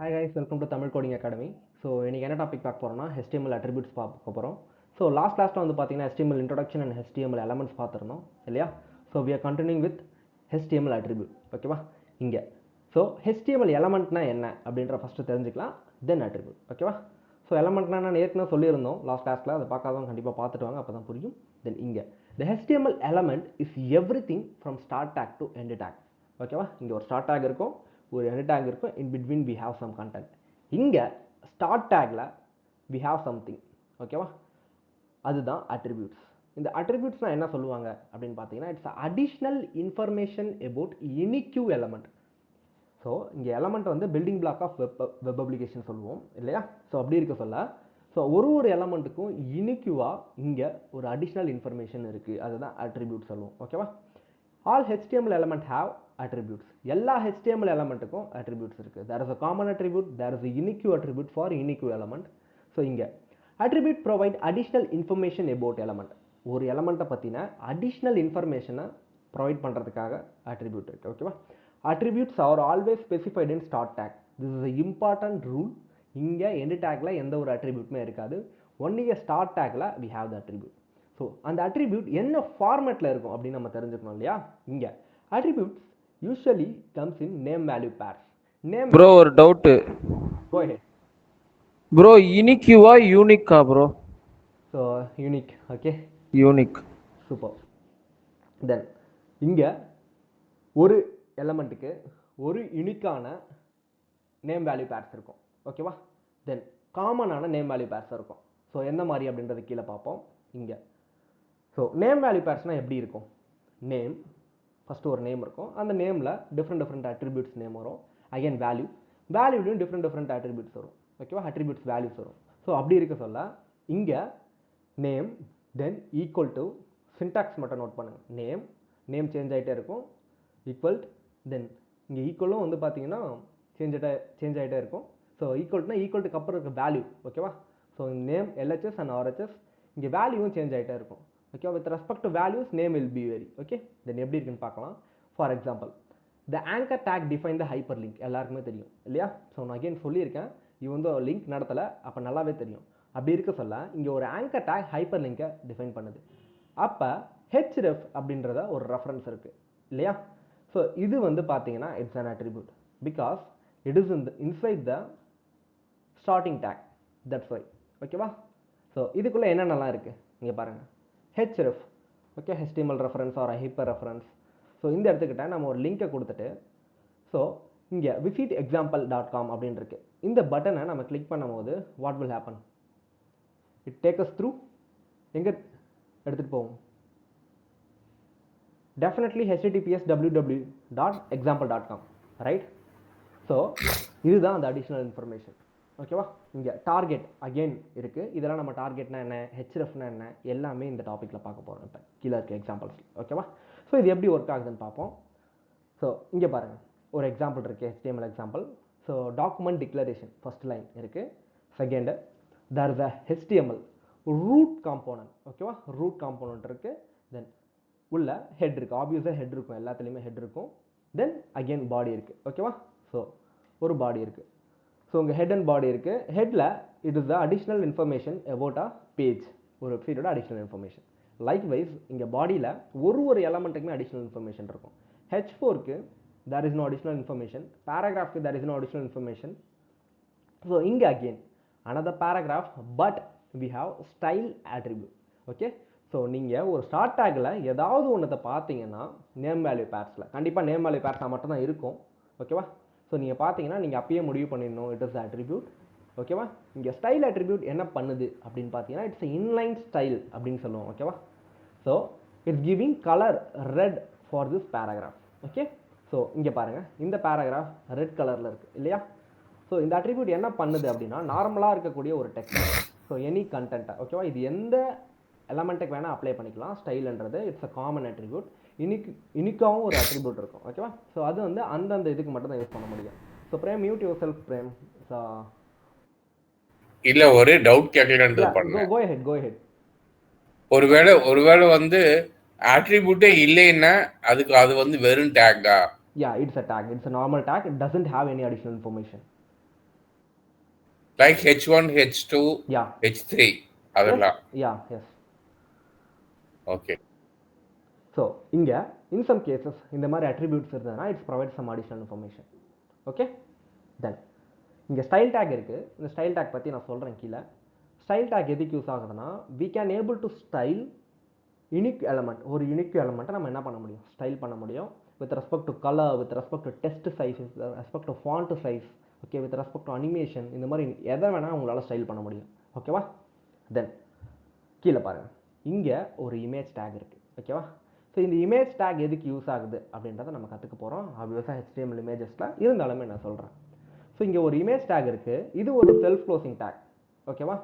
Hi guys, welcome to Tamil Coding Academy. So இன்றைக்கி என்ன topic பார்க்க போகிறோம்னா HTML அட்ரிபியூட்ஸ் பார்க்க போகிறோம். ஸோ கிளாஸில் வந்து பார்த்தீங்கன்னா HTML introduction and HTML elements பார்த்துருந்தோம் இல்லையா? So we are continuing with HTML attribute. ஓகேவா? இங்கே ஸோ HTML எலமெண்ட்னா என்ன அப்படின்ற ஃபஸ்ட்டு தெரிஞ்சுக்கலாம், தென் attribute. ஓகேவா? ஸோ எலமெண்ட்னா நான் ஏற்கனவே சொல்லியிருந்தோம் லாஸ்ட் கிளாஸில், அதை பார்க்காதவங்க கண்டிப்பாக பார்த்துட்டு வாங்க, அப்போ தான் புரியும். தென் இங்கே the HTML element is everything from start tag to end tag. ஓகேவா? இங்கே ஒரு ஸ்டார்ட் டேக் இருக்கும், ஒரு end tag இருக்கும், in between we have some content. இங்கே ஸ்டார்ட் டேக்ல we have something. ஓகேவா? அதுதான் attributes. இந்த attributesனா என்ன சொல்லுவாங்க அப்படின்னு பார்த்தீங்கன்னா, it's additional information about unique element. So இங்கே எலமெண்ட் வந்து building block of web application சொல்லுவோம் இல்லையா? ஸோ அப்படி இருக்க சொல்ல, ஸோ ஒரு எலமெண்ட்டுக்கும் யூனிக்யூவாக இங்கே ஒரு அடிஷ்னல் இன்ஃபர்மேஷன் இருக்குது, அதுதான் அட்ரிபியூட் சொல்லுவோம். ஓகேவா? All HTML element have attributes. எல்லா HTML எலமெண்ட்டுக்கும் attributes இருக்குது. there is a common attribute, there is a unique attribute for unique element. So இங்கே attribute provide additional information about element. ஒரு எலமெண்ட்டை பற்றின அடிஷ்னல் இன்ஃபர்மேஷனை ப்ரொவைட் பண்ணுறதுக்காக attribute இருக்குது. ஓகேவா? attributes are always specified in start tag. this is a important rule. இங்கே end tagல எந்த ஒரு attributeமே இருக்காது, only a start tagல we have the attribute. So அந்த அட்ரிபியூட் என்ன ஃபார்மேட்டில் இருக்கும் அப்படின்னு நம்ம தெரிஞ்சுக்கணும் இல்லையா? இங்கே attributes usually comes in name value pairs. Name bro ஒரு டவுட்டு. கோ அஹெட் ப்ரோ யூனிக்யூவா யூனிக்கா bro? So unique. Okay, unique. Super. Then இங்கே ஒரு எலமெண்ட்டுக்கு ஒரு யூனிக்கான நேம் வேல்யூ பேர்ஸ் இருக்கும். ஓகேவா? தென் காமனான நேம் வேல்யூ பேர்ஸ் இருக்கும். ஸோ என்ன மாதிரி அப்படின்றது கீழே பார்ப்போம். இங்கே ஸோ நேம் வேல்யூ பேர்ஸ்னால் எப்படி இருக்கும்? நேம் ஃபஸ்ட்டு ஒரு நேம் இருக்கும், அந்த நேமில் டிஃப்ரெண்ட் அட்ரிபியூட்ஸ் நேம் வரும். அகைன் வேல்யூலையும் டிஃப்ரெண்ட் அட்ரிபியூட்ஸ் வரும். ஓகேவா? அட்ரிபியூட்ஸ் வேல்யூஸ் வரும். ஸோ அப்படி இருக்க சொல்ல இங்கே name then equal to, syntax மட்டும் நோட் பண்ணுங்கள். நேம் சேஞ்ச் ஆகிட்டே இருக்கும், ஈக்குவல் தென் இங்கே ஈக்குவலும் வந்து பார்த்தீங்கன்னா சேஞ்ச் ஆகிட்டே இருக்கும். ஸோ ஈக்குவல்ட்டுக்கு அப்புறம் இருக்க வேல்யூ. ஓகேவா? So name LHS and RHS, இங்கே வேல்யூவும் சேஞ்ச் ஆகிட்டே இருக்கும். Okay, with respect to values name will be vary. Okay, then எப்படி இருக்குன்னு பார்க்கலாம். For example, the anchor tag define the hyperlink. எல்லாருக்குமே தெரியும் இல்லையா? ஸோ நான் அகெயின் சொல்லியிருக்கேன், இது வந்து லிங்க் நடத்தலை, அப்போ நல்லாவே தெரியும். அப்படி இருக்க சொல்ல இங்கே ஒரு ஆங்கர் டேக் ஹைப்பர் லிங்கை டிஃபைன் பண்ணுது. அப்போ href அப்படின்றத ஒரு ரெஃபரன்ஸ் இருக்குது இல்லையா? ஸோ இது வந்து பார்த்தீங்கன்னா it's an attribute because it is inside the starting tag. That's why. ஓகேவா? ஸோ இதுக்குள்ளே என்னென்னலாம் இருக்குது இங்கே பாருங்கள். href, okay, HTML reference or hyper reference. So இந்த இடத்துக்கிட்ட நம்ம ஒரு லிங்கை கொடுத்துட்டு, ஸோ இங்கே visitexample.com அப்படின்னு இருக்கு. இந்த பட்டனை நம்ம கிளிக் பண்ணும்போது what will happen? It take as through எங்கே எடுத்துகிட்டு போவோம்? Definitely https://www.example.com, right? ஸோ இதுதான் அந்த அடிஷ்னல் இன்ஃபர்மேஷன். ஓகேவா? இங்கே டார்கெட் அகெயின் இருக்குது. இதெல்லாம் நம்ம டார்கெட்னா என்ன, hrefனா என்ன, எல்லாமே இந்த டாப்பிக்கில் பார்க்க போகிறோம். இப்போ கீழே இருக்க எக்ஸாம்பிள்ஸ். ஓகேவா? ஸோ இது எப்படி ஒர்க் ஆகுதுன்னு பார்ப்போம். ஸோ இங்கே பாருங்கள், ஒரு எக்ஸாம்பிள் இருக்குது, HTML example. So document declaration first line இருக்குது. Second, there is a HTML root component. ஓகேவா? ரூட் காம்போனன்ட் இருக்குது. தென் உள்ள ஹெட் இருக்குது, ஆப்வியஸாக ஹெட் இருக்கும், எல்லாத்துலேயுமே ஹெட் இருக்கும். தென் அகெயின் பாடி இருக்குது. ஓகேவா? ஸோ ஒரு பாடி இருக்குது. ஸோ உங்கள் ஹெட் அண்ட் பாடி இருக்குது. ஹெட்டில் it is the additional information about a page, ஒரு வெப்சைட்டோட அடிஷ்னல் இன்ஃபர்மேஷன். லைக்வைஸ் இங்கே பாடியில் ஒரு எலமெண்ட்டுக்குமே அடிஷ்னல் இன்ஃபர்மேஷன் இருக்கும். H4க்கு there is no additional information, paragraphக்கு there is no additional information. So இங்கே again another paragraph, but we have style attribute. Okay, so நீங்கள் ஒரு ஸ்டார்ட் டேக்கில் ஏதாவது ஒன்றத்தை பார்த்தீங்கன்னா நேம் வேல்யூ பேர்ஸில் கண்டிப்பாக நேம் வேல்யூ பேர்ஸாக மட்டும்தான் இருக்கும். ஓகேவா? ஸோ நீங்கள் பார்த்தீங்கன்னா நீங்கள் அப்பயே முடிவு பண்ணிடணும் இட் இஸ் அட்ரிபியூட். ஓகேவா? இங்கே ஸ்டைல் அட்ரிபியூட் என்ன பண்ணுது அப்படின்னு பார்த்தீங்கன்னா இட்ஸ் இன்லைன் ஸ்டைல் அப்படின்னு சொல்லுவோம். ஓகேவா? So it's giving colour red for this paragraph. Okay, so இங்கே பாருங்கள், இந்த பேராகிராஃப் ரெட் கலரில் இருக்குது இல்லையா? ஸோ இந்த அட்ரிபியூட் என்ன பண்ணுது அப்படின்னா நார்மலாக இருக்கக்கூடிய ஒரு டெக்ஸ்ட், ஸோ எனி கண்டென்ட்டை. ஓகேவா? இது எந்த எலமெண்ட்டுக்கு வேணால் அப்ளை பண்ணிக்கலாம். ஸ்டைல்ன்றது இட்ஸ் அ காமன் அட்ரிபியூட். யூனிக்காகவும் ஒரு அட்ரிபியூட் இருக்கும். ஓகேவா? ஸோ அது வந்து அந்தந்த இதுக்கு மட்டும் தான் யூஸ் பண்ண முடியும். So frame, mute yourself frame. So இல்ல, ஒரு டவுட் கேட்கலான்னு பண்ணேன். Go head. ஒருவேளை வந்து அட்ரிபியூட்டே இல்லைன்னா அதுக்கு அது வந்து வெறும் டேக்கா? Yeah, it's a tag. It's a normal tag. It doesn't have any additional information. Like H1 H2 yeah H3 அதெல்லாம். எஸ். ஓகே. ஸோ இங்கே இன் சம் கேசஸ் இந்த மாதிரி அட்ரிபியூட்ஸ் இருந்ததுன்னா it's provide some additional information. Okay, then இங்கே style take இருக்குது. இந்த style take பற்றி நான் சொல்கிறேன் கீழே. ஸ்டைல் டேக் எதுக்கு யூஸ் ஆகுதுன்னா we can able to style unique element. ஒரு யூனிக் எலமெண்ட்டை நம்ம என்ன பண்ண முடியும், ஸ்டைல் பண்ண முடியும் with respect to colour, with respect to text size, with respect to font size, okay, with respect to animation. இந்த மாதிரி எதை வேணால் உங்களால் ஸ்டைல் பண்ண முடியும். ஓகேவா? தென் கீழே பாருங்கள், இங்கே ஒரு இமேஜ் டேக் இருக்குது. ஓகேவா? ஸோ இந்த இமேஜ் டேக் எதுக்கு யூஸ் ஆகுது அப்படின்றத நம்ம கற்றுக்க போகிறோம். ஆப்வியஸாக HTML இமேஜஸில் இருந்தாலுமே நான் சொல்கிறேன். ஸோ இங்கே ஒரு இமேஜ் டேக் இருக்குது. இது ஒரு செல்ஃப் க்ளோசிங் டேக். ஓகேவா?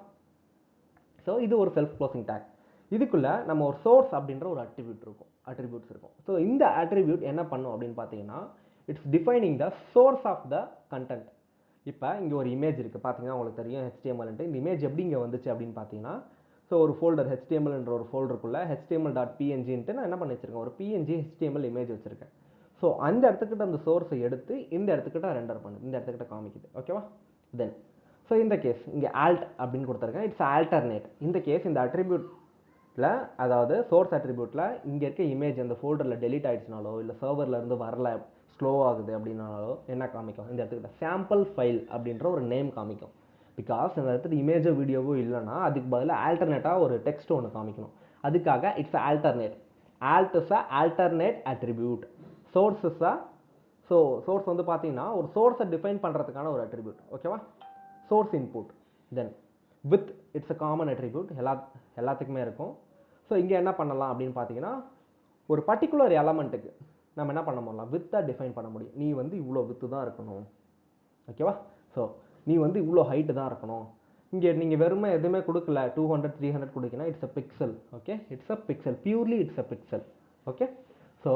ஸோ இது ஒரு செல்ஃப் க்ளோசிங் டேக். இதுக்குள்ளே நம்ம ஒரு சோர்ஸ் அப்படின்ற ஒரு அட்ரிபியூட்ஸ் இருக்கும். ஸோ இந்த அட்ரிபியூட் என்ன பண்ணும் அப்படின்னு பார்த்தீங்கன்னா it's defining the source of the content. இப்போ இங்கே ஒரு இமேஜ் இருக்குது பார்த்தீங்கன்னா உங்களுக்கு தெரியும் HTML. இந்த இமேஜ் எப்படி இங்கே வந்துச்சு அப்படின்னு பார்த்தீங்கன்னா, ஸோ ஒரு ஃபோல்டர் HTMLன்ற ஒரு ஃபோல்டருக்குள்ளே HTML.png நான் என்ன பண்ணி வச்சுருக்கேன், ஒரு PNG HTML இமேஜ் வச்சுருக்கேன். ஸோ அந்த இடத்துக்கிட்ட அந்த சோர்ஸை எடுத்து இந்த இடத்துக்கிட்ட ரெண்டர் பண்ணுது, இந்த இடத்துக்கிட்ட காமிக்குது. ஓகேவா? தென் ஸோ இந்த கேஸ் இங்கே ஆல்ட் அப்படின்னு கொடுத்துருக்கேன். It's alternate. இந்த கேஸ் இந்த அட்ரிபியூட்டில், அதாவது சோர்ஸ் அட்ரிபியூட்டில் இங்கே இருக்க இமேஜ் அந்த ஃபோல்டரில் டெலீட் ஆகிடுச்சுனாலோ இல்லை சர்வர்லேருந்து வரல ஸ்லோ ஆகுது அப்படின்னாலோ என்ன காமிக்கும், இந்த இடத்துக்கிட்ட சாம்பிள் ஃபைல் அப்படின்ற ஒரு நேம் காமிக்கும். பிகாஸ் இந்த இடத்துல இமேஜோ வீடியோவோ இல்லைன்னா அதுக்கு பதிலாக ஆல்டர்னேட்டாக ஒரு டெக்ஸ்ட் ஒன்று காமிக்கணும். அதுக்காக it's alternate. Alt is a alternate attribute. Source is a, so source வந்து பார்த்தீங்கன்னா ஒரு சோர்ஸை டிஃபைன் பண்ணுறதுக்கான ஒரு அட்ரிபியூட். ஓகேவா? Source input. Then with it's a common attribute, எல்லாத்துக்குமே இருக்கும். ஸோ இங்கே என்ன பண்ணலாம் அப்படின்னு பார்த்தீங்கன்னா ஒரு பர்டிகுலர் எலமெண்ட்டுக்கு நம்ம என்ன பண்ண முடியலாம், வித்தை டிஃபைன் பண்ண முடியும். நீ வந்து இவ்வளோ வித்து தான் இருக்கணும். ஓகேவா? ஸோ நீ வந்து இவ்வளோ ஹைட்டு தான் இருக்கணும். இங்கே நீங்கள் வெறுமை எதுவுமே கொடுக்கல, 200 300 கொடுக்கணும். It's a pixel. Okay, it's a pixel, purely it's a pixel. Okay, so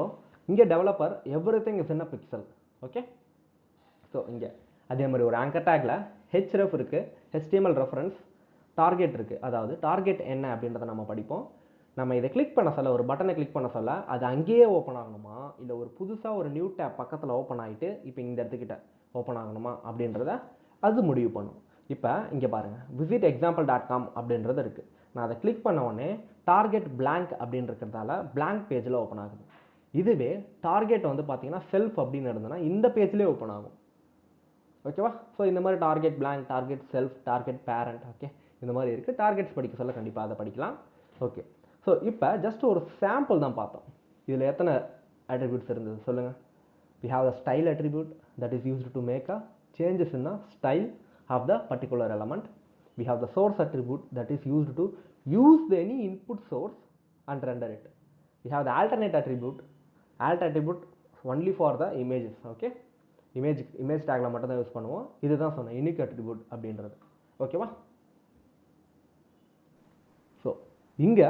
இங்கே developer everything is in a pixel. Okay, so இங்கே அதே மாதிரி ஒரு ஆங்கர் டேக்கில் href இருக்குது, HTML ரெஃபரன்ஸ், டார்கெட் இருக்குது. அதாவது டார்கெட் என்ன அப்படின்றத நம்ம படிப்போம். நம்ம இதை கிளிக் பண்ண சொல்ல, ஒரு பட்டனை கிளிக் பண்ண சொல்ல அது அங்கேயே ஓப்பன் ஆகணுமா, இல்லை ஒரு புதுசாக ஒரு நியூ டேப் பக்கத்தில் ஓப்பன் ஆகிட்டு இப்போ இந்த இடத்துக்கிட்ட ஓப்பன் ஆகணுமா அப்படின்றத அது முடிவு பண்ணும். இப்போ இங்கே பாருங்கள், visit example.com அப்படின்றது இருக்குது. நான் அதை கிளிக் பண்ண உடனே டார்கெட் blank அப்படின்னு இருக்கிறதால blank பேஜில் ஓப்பன் ஆகுது. இதுவே டார்கெட் வந்து பார்த்தீங்கன்னா செல்ஃப் அப்படின்னு இருந்ததுன்னா இந்த பேஜ்லேயே ஓப்பன் ஆகும். ஓகேவா? ஸோ இந்த மாதிரி target blank, target self, target parent, okay, இந்த மாதிரி இருக்குது. டார்கெட்ஸ் படிக்க சொல்ல கண்டிப்பாக அதை படிக்கலாம். ஓகே, ஸோ இப்போ ஜஸ்ட் ஒரு சாம்பிள் தான் பார்த்தோம். இதில் எத்தனை அட்ரிபியூட்ஸ் இருந்தது சொல்லுங்கள். we have a style attribute that is used to make a changes in the style of the particular element. We have the source attribute that is used to use any input source and render it. We have the alternate attribute. Alt attribute only for the images. Okay, image tagல மட்டும் தான் use பண்ணுவோம். இதுதான் சொன்னேன் unique attribute அப்படின்றது. ஓகேவா? So இங்கே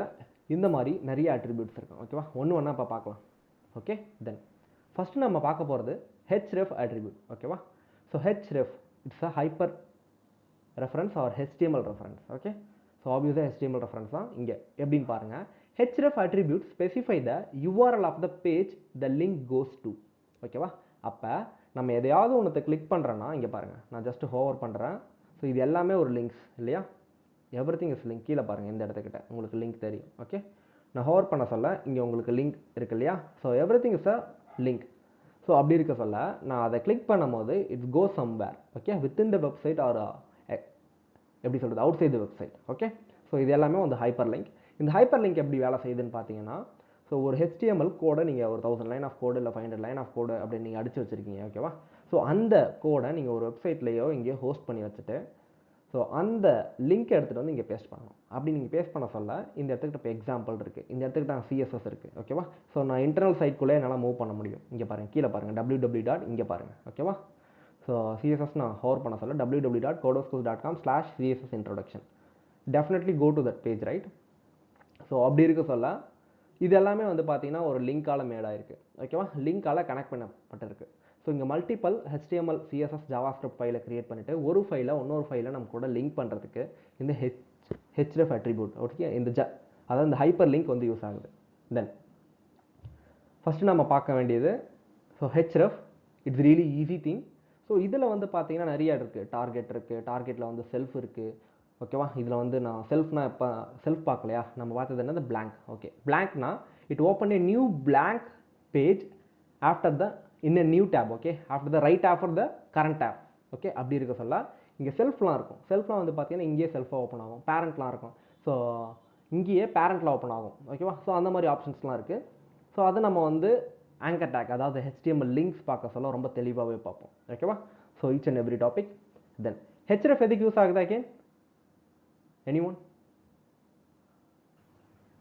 இந்த மாதிரி நிறைய அட்ரிபியூட்ஸ் இருக்கும். ஓகேவா? ஒன்று ஒன்றா இப்போ பார்க்கலாம். ஓகே, தென் ஃபஸ்ட்டு நம்ம பார்க்க போகிறது href attribute. ஓகேவா? So href it's a hyper reference or HTML reference. Okay, so ஆப்வியஸாக HTML ரெஃபரன்ஸ் தான். இங்கே எப்படின்னு பாருங்கள், href attribute specify the URL of the page the link goes to. ஓகேவா? அப்போ நம்ம எதையாவது ஒன்றத்தை கிளிக் பண்ணுறோன்னா இங்கே பாருங்கள், நான் ஜஸ்ட் ஹோவர் பண்ணுறேன். ஸோ இது எல்லாமே ஒரு லிங்க்ஸ் இல்லையா? Everything is link. கீழே பாருங்கள், இந்த இடத்துக்கிட்ட உங்களுக்கு லிங்க் தெரியும். ஓகே, நான் ஹோவர் பண்ண சொல்ல இங்கே உங்களுக்கு லிங்க் இருக்கு இல்லையா? So everything is a link. So அப்படி இருக்க சொல்ல நான் அதை கிளிக் பண்ணும்போது it's go somewhere. Okay, within the website or எப்படி சொல்கிறது, outside the website. Okay, so இது எல்லாமே வந்து ஹைப்பர் லிங்க். இந்த ஹைப்பர் லிங்க் எப்படி வேலை செய்யுதுன்னு பார்த்தீங்கன்னா, ஸோ ஒரு HTML கோடை நீங்கள் ஒரு 1000 லைன் ஆஃப் கோடு இல்லை 500 லைன் ஆஃப் கோடு அப்படின்னு நீங்கள் அடிச்சு வச்சுருக்கீங்க. ஓகேவா? ஸோ அந்த கோடை நீங்கள் ஒரு வெப்சைட்லேயோ இங்கேயோ ஹோஸ்ட் பண்ணி வச்சுட்டு ஸோ அந்த லிங்க் எடுத்துகிட்டு வந்து இங்கே பேஸ்ட் பண்ணணும். அப்படி நீங்கள் பேஸ்ட் பண்ண சொல்ல இந்த இடத்துக்கிட்ட இப்போ எக்ஸாம்பிள் இருக்குது, இந்த இடத்துக்கிட்ட CSS இருக்குது. ஓகேவா? ஸோ நான் இன்டர்னல் சைட்குள்ளே என்னால் மூவ் பண்ண முடியும். இங்கே பாருங்கள், கீழே பாருங்கள், www. இங்கே பாருங்கள். ஓகேவா? ஸோ CSS நான் ஹோவர் பண்ண சொல்ல www.codescourse.com/CSS introduction. Definitely go to that page, right? So அப்படி இருக்க சொல்ல இது எல்லாமே வந்து பார்த்தீங்கன்னா ஒரு லிங்கால் மேட் ஆகிருக்கு. ஓகேவா? லிங்கால் கனெக்ட் பண்ணப்பட்டிருக்கு. ஸோ இங்கே மல்டிபிள் HTML CSS ஜாவாஸ்கிரிப்ட் ஃபைலை க்ரியேட் பண்ணிவிட்டு ஒரு ஃபைலை இன்னொரு ஃபைலை நம்ம கூட லிங்க் பண்ணுறதுக்கு இந்த href அட்ரிபியூட், ஓகே, அதாவது இந்த ஹைப்பர் லிங்க் வந்து யூஸ் ஆகுது. தென் ஃபஸ்ட்டு நம்ம பார்க்க வேண்டியது, so href it's really easy thing. So இதில் வந்து பார்த்தீங்கன்னா நிறைய இருக்குது. டார்கெட் இருக்குது, டார்கெட்டில் வந்து செல்ஃப் இருக்குது. ஓகேவா, இதில் வந்து நான் செல்ஃப்னா இப்போ செல்ஃப் பார்க்கலையா, நம்ம பார்த்தது என்னது blank. ஓகே, blankனா it open a new blank page after the in a new tab. Okay, after the right after the current tab. Okay, அப்படி இருக்க சொல்ல இங்கே செல்ஃப்லாம் இருக்கும். செல்ஃப்லாம் வந்து பார்த்தீங்கன்னா இங்கேயே செல்ஃபாக ஓப்பன் ஆகும். பேரண்ட்லாம் இருக்கும். ஸோ இங்கேயே பேரண்ட்டில் ஓப்பன் ஆகும். ஓகேவா, ஸோ அந்த மாதிரி ஆப்ஷன்ஸ்லாம் இருக்குது. ஸோ அதை நம்ம வந்து ஆங்கர் டேக், அதாவது HTML லிங்க்ஸ் பார்க்க சொல்ல ரொம்ப தெளிவாகவே பார்ப்போம். ஓகேவா, so each and every topic. Then HF எதுக்கு யூஸ் ஆகுது again? Anyone?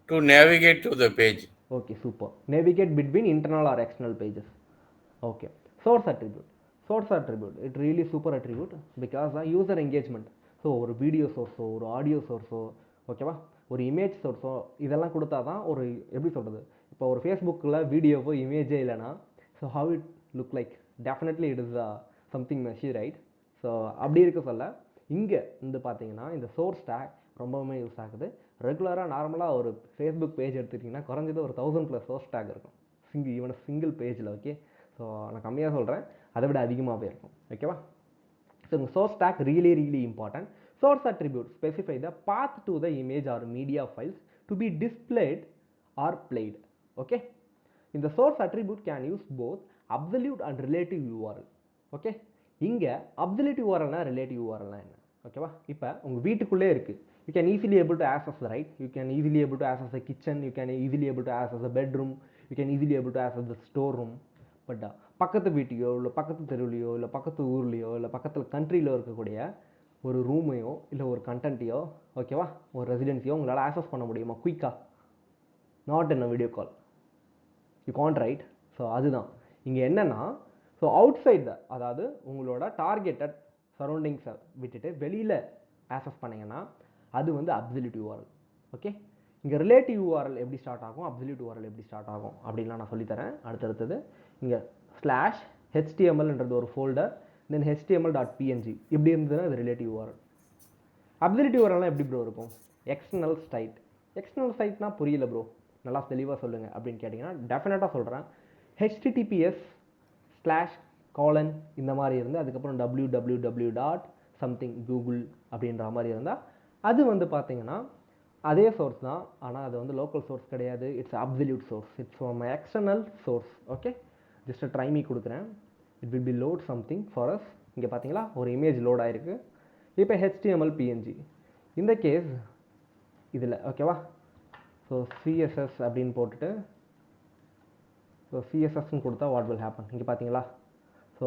To navigate to the page. Okay, super. Navigate between internal or external pages. Okay, source attribute. Source attribute, it really super attribute because user engagement. So ஒரு video சோர்ஸோ, ஒரு audio சோர்ஸோ, ஓகேவா, ஒரு image சோர்ஸோ, இதெல்லாம் கொடுத்தா தான் ஒரு எப்படி சொல்கிறது, இப்போ ஒரு ஃபேஸ்புக்கில் வீடியோவோ இமேஜே இல்லைனா so how it look like? Definitely it is something messy, right? So அப்படி இருக்க சொல்ல இங்கே வந்து பார்த்தீங்கன்னா இந்த சோர்ஸ் டேக் ரொம்பவுமே யூஸ் ஆகுது. ரெகுலராக நார்மலாக ஒரு ஃபேஸ்புக் பேஜ் எடுத்துக்கிட்டிங்கன்னா குறைஞ்சது ஒரு 1000+ சோர்ஸ் டேக் இருக்கும் சிங்கிள் பேஜில். ஓகே, ஸோ நான் கம்மியாக சொல்கிறேன், அதை விட அதிகமாகவே இருக்கும். ஓகேவா, ஸோ இந்த source take really important. Source attribute specify the path to the image or media files to be displayed or played. Okay, இந்த source attribute can use both absolute and relative URL. Okay, இங்கே absolute URLனா relative URLனா என்ன? ஓகேவா, இப்போ உங்கள் வீட்டுக்குள்ளே இருக்குது, you can easily able to access the right, you can easily able to access the kitchen, you can easily able to access the bedroom, you can easily able to access the store room. But பக்கத்து வீட்டையோ இல்லை பக்கத்து தெருவுலையோ இல்லை பக்கத்து ஊர்லேயோ இல்லை பக்கத்தில் கண்ட்ரியில் இருக்கக்கூடிய ஒரு ரூமையோ இல்லை ஒரு கண்டென்ட்டையோ, ஓகேவா, ஒரு ரெசிடென்சியோ உங்களால் ஆக்சஸ் பண்ண முடியுமா குயிக்காக? Not in a video call, you can't, right? So அதுதான் இங்கே என்னென்னா, ஸோ அவுட் சைட் த, அதாவது உங்களோட டார்கெட்டட் சரௌண்டிங்ஸை விட்டுட்டு வெளியில் ஆக்சஸ் பண்ணிங்கன்னா அது வந்து அப்சல்யூட் URL. ஓகே, இங்கே ரிலேட்டிவ் URL எப்படி ஸ்டார்ட் ஆகும், அப்சல்யூட் URL எப்படி ஸ்டார்ட் ஆகும் அப்படின்லாம் நான் சொல்லித்தரேன் அடுத்தடுத்தது. இங்கே /HTMLன்றது ஒரு ஃபோல்டர், தென் HTML.png இப்படி இருந்ததுன்னா அது ரிலேட்டிவ் URL. அப்சல்யூட் URLலாம் எப்படி ப்ரோ இருக்கும்? External side. எக்ஸ்டர்னல் சைட்னா புரியல ப்ரோ, நல்லா தெளிவாக சொல்லுங்கள் அப்படின்னு கேட்டிங்கன்னா டெஃபினட்டாக சொல்கிறேன். HTTPS/ இந்த மாதிரி இருந்து அதுக்கப்புறம் www. Google அப்படின்ற மாதிரி இருந்தால் அது வந்து பார்த்தீங்கன்னா அதே சோர்ஸ் தான், ஆனால் அது வந்து லோக்கல் சோர்ஸ் கிடையாது. It's absolute source, it's from external source. Okay, just try me கொடுக்குறேன். It will be load something for us. இங்கே பார்த்தீங்களா ஒரு இமேஜ் லோட் ஆகிருக்கு. இப்போ HTML PNG இந்த கேஸ் இதில், ஓகேவா, ஸோ CSS அப்படின்னு போட்டுட்டு ஸோ CSSன்னு கொடுத்தா வாட் வில் ஹேப்பன்? இங்கே பார்த்தீங்களா, ஸோ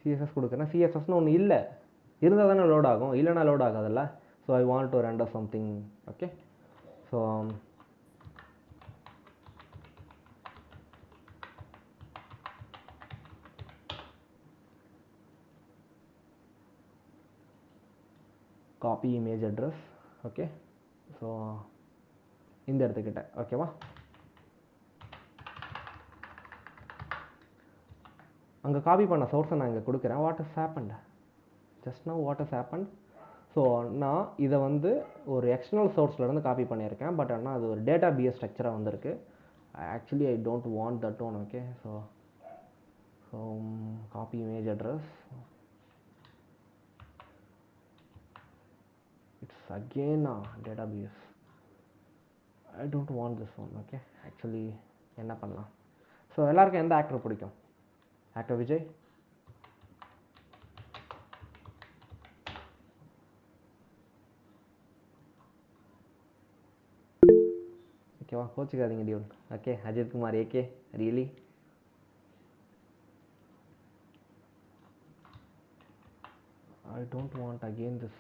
CSS கொடுக்குறேன். CSSன்னு ஒன்று இல்லை, இருந்தால் தானே லோட் ஆகும், இல்லைனா லோட் ஆகாதில்ல. So I want to render something. Okay, so copy image address. Okay, so இந்த இடத்துக்கிட்ட, ஓகேவா, அங்கே காப்பி பண்ண சோர்ஸை நான் இங்கே கொடுக்குறேன். What is happened just now? What is happened? So நான் இதை வந்து ஒரு எக்ஸ்டர்னல் சோர்ஸ்லேருந்து காப்பி பண்ணியிருக்கேன், பட் ஆனால் அது ஒரு டேட்டாபேஸ் ஸ்ட்ரக்சராக வந்திருக்கு. Actually I don't want that one. Okay, so copy image address, it's again database. I don't want this one. Okay, actually என்ன பண்ணலாம்? ஸோ எல்லாருக்கும் எந்த ஆக்டர் பிடிக்கும்? ஆக்டர் விஜய். ஓகேவா, கோச்சிக்காதீங்க டியூன். Okay, Ajith Kumar AK really? I don't want again this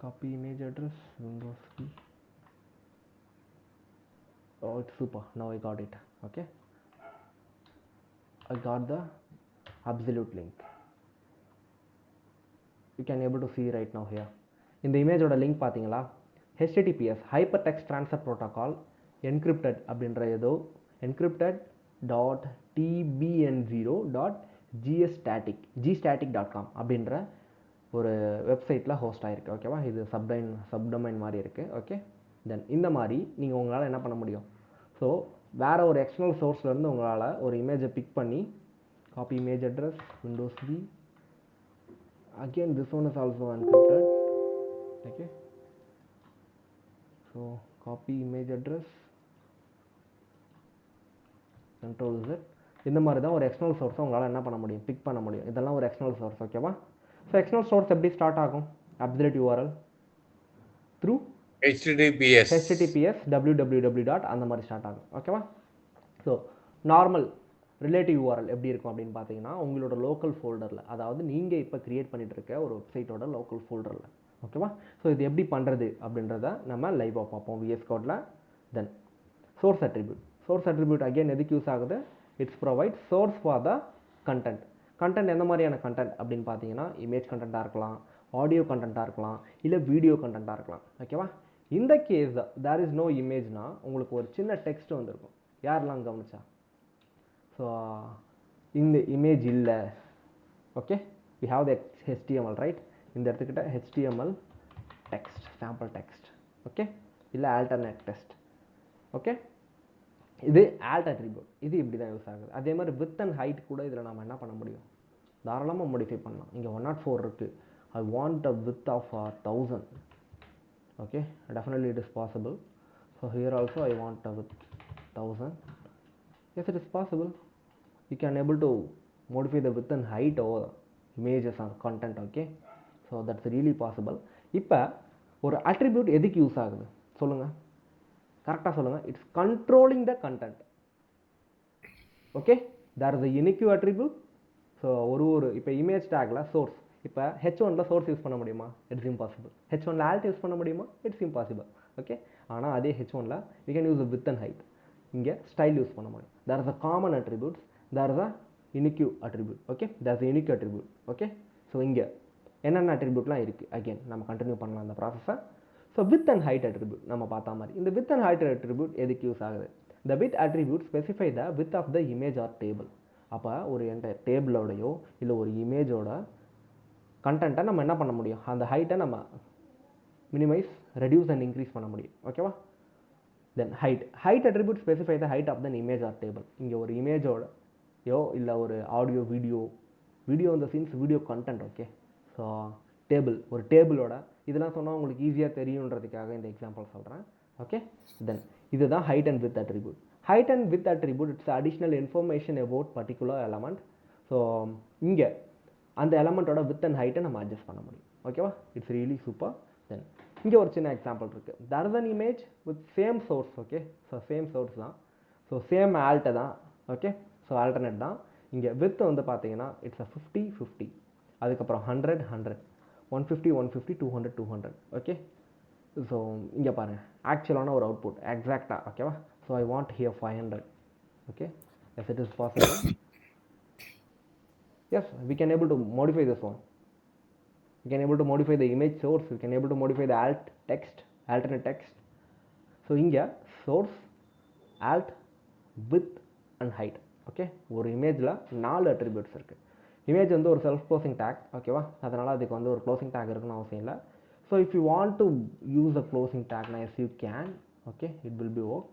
copy image address, Windows key. Oh, it's super, now I got it. Okay, I got the absolute link. You can able to see right now here. இந்த இமேஜோட link பார்த்தீங்களா? HTTPS Hypertext Transfer Protocol encrypted அப்படின்ற ஏதோ encrypted.tbn0.gstatic.com அப்படின்ற ஒரு வெப்சைட்டில் host ஆகிருக்கு. ஓகேவா, இது சப்டொமைன் மாதிரி இருக்குது. ஓகே, தென் இந்த மாதிரி நீங்கள் உங்களால் என்ன பண்ண முடியும்? ஸோ வேற ஒரு எக்ஸ்டர்னல் சோர்ஸ்லேருந்து உங்களால் ஒரு இமேஜை பிக் பண்ணி copy image address windows V. Again this one is also encrypted. Okay, so copy image address, control Z. இந்த மாதிரி தான் ஒரு எக்ஸ்டர்னல் சோர்ஸை உங்களால் என்ன பண்ண முடியும், பிக் பண்ண முடியும். இதெல்லாம் ஒரு எக்ஸ்டர்னல் சோர்ஸ். ஓகேவா? ஸோ எக்ஸ்டர்னல் சோர்ஸ் எப்படி ஸ்டார்ட் ஆகும்? Absolute URL through HTTPS www. அந்த மாதிரி ஸ்டார்ட் ஆகும். ஓகேவா? ஸோ நார்மல் ரிலேட்டிவ் URL எப்படி இருக்கும் அப்படின்னு பார்த்தீங்கன்னா, உங்களோட லோக்கல் ஃபோல்டரில், அதாவது நீங்கள் இப்போ க்ரியேட் பண்ணிட்டு இருக்க ஒரு வெப்சைட்டோட லோக்கல் ஃபோல்டரில். ஓகேவா? ஸோ இது எப்படி பண்ணுறது அப்படின்றத நம்ம லைவாக பார்ப்போம் VS Codeல. Then source attribute. Source attribute again எதுக்கு யூஸ் ஆகுது? It's provide source for the content. Content எந்த மாதிரியான கண்டென்ட் அப்படின்னு பார்த்தீங்கன்னா, இமேஜ் கண்டென்ட்டாக இருக்கலாம், ஆடியோ கண்டென்ட்டாக இருக்கலாம், இல்லை வீடியோ கண்டென்ட்டாக இருக்கலாம். ஓகேவா? இந்த கேஸ் தேர் இஸ் நோ இமேஜ்னா உங்களுக்கு ஒரு சின்ன டெக்ஸ்ட் வந்திருக்கும். யாரெல்லாம் கவனிச்சா? ஸோ இந்த இமேஜ் இல்லை. Okay, we have the HTML right. இந்த இடத்துக்கிட்ட HTML text, sample text. Okay, இல்லை ஆல்டர்னேட் டெக்ஸ்ட். ஓகே, இது ஆல்ட் அட்ரிபியூட். இது இப்படி தான் யூஸ் ஆகுது. அதே மாதிரி வித் அண்ட் ஹைட் கூட இதில் நம்ம என்ன பண்ண முடியும், தாராளமாக மாடிஃபை பண்ணலாம். இங்கே 104 இருக்குது. I want a width of 1000. Okay, definitely it is possible. So here also I want a width 1000. Yes, it is possible. You can able to modify the width and height of images or content. Okay, so that's really possible. இப்போ ஒரு attribute எதுக்கு use ஆகுது சொல்லுங்க, கரெக்டாக சொல்லுங்க. It's controlling the content. Okay, there is a unique attribute. So ஒரு இப்போ image டேக்ல source, இப்போ H1ல சோர்ஸ் யூஸ் பண்ண முடியுமா? It's impossible. H1ல alt யூஸ் பண்ண முடியுமா? It's impossible. ஓகே, ஆனால் அதே H1ல we can use the width and height. இங்கே ஸ்டைல் யூஸ் பண்ண முடியும். there is a common attributes, there is a unique attribute. Okay, there is a unique attribute. Okay, so இங்கே என்னென்ன அட்ரிபியூட்லாம் இருக்குது, அகெயின் நம்ம கண்டினியூ பண்ணலாம் அந்த ப்ராசஸை. So width and height attribute நம்ம பார்த்த மாதிரி இந்த வித் அண்ட் ஹைட் அட்ரிபியூட் எதுக்கு யூஸ் ஆகுது? the width attribute specify the width of the image or table. அப்போ ஒரு என்டையர் டேபிளோடையோ இல்லை ஒரு இமேஜோட கண்டென்ட்டை நம்ம என்ன பண்ண முடியும், அந்த ஹைட்டை நம்ம மினிமைஸ், ரெடியூஸ் அண்ட் இன்க்ரீஸ் பண்ண முடியும். ஓகேவா? தென் height attribute specify the height of the image or table. இங்கே ஒரு இமேஜோடையோ இல்லை ஒரு ஆடியோ வீடியோ இந்த scenes video content. Okay, so table, ஒரு டேபிளோட இதெல்லாம் சொன்னால் உங்களுக்கு ஈஸியாக தெரியுன்றதுக்காக இந்த எக்ஸாம்பிள் சொல்கிறேன். ஓகே, தென் இதுதான் height and width attribute. height and width attribute it's additional information about particular element. So இங்கே அந்த எலமெண்ட்டோட வித் அண்ட் ஹைட்டை நம்ம அட்ஜஸ்ட் பண்ண முடியும். ஓகேவா? It's really super. தென் இங்கே ஒரு சின்ன எக்ஸாம்பிள் இருக்குது. there is an image with same source. Okay, so same source தான், ஸோ சேம் ஆல்ட்டை தான். ஓகே, ஸோ ஆல்டர்னேட் தான். இங்கே வித் வந்து பார்த்தீங்கன்னா இட்ஸ் 50-50, அதுக்கப்புறம் 100-100, 150-150, 200-200. ஓகே, ஸோ இங்கே பாருங்கள் ஆக்சுவலான ஒரு அவுட்புட் எக்ஸாக்டாக. ஓகேவா? So I want hear 500. Okay, S it is possible. yes, we can able to modify this one. We can able to modify the image source. We can able to modify the alt text, alternate text. So இங்கே source, alt, width and height. Okay, ஒரு இமேஜில் 4 attributes இருக்குது. Image வந்து ஒரு self closing take. ஓகேவா? அதனால் அதுக்கு வந்து ஒரு க்ளோசிங் டேக் இருக்குன்னு அவசியம் இல்லை. So if you want to use a closing டேக்னா yes you can. Okay, it will be work.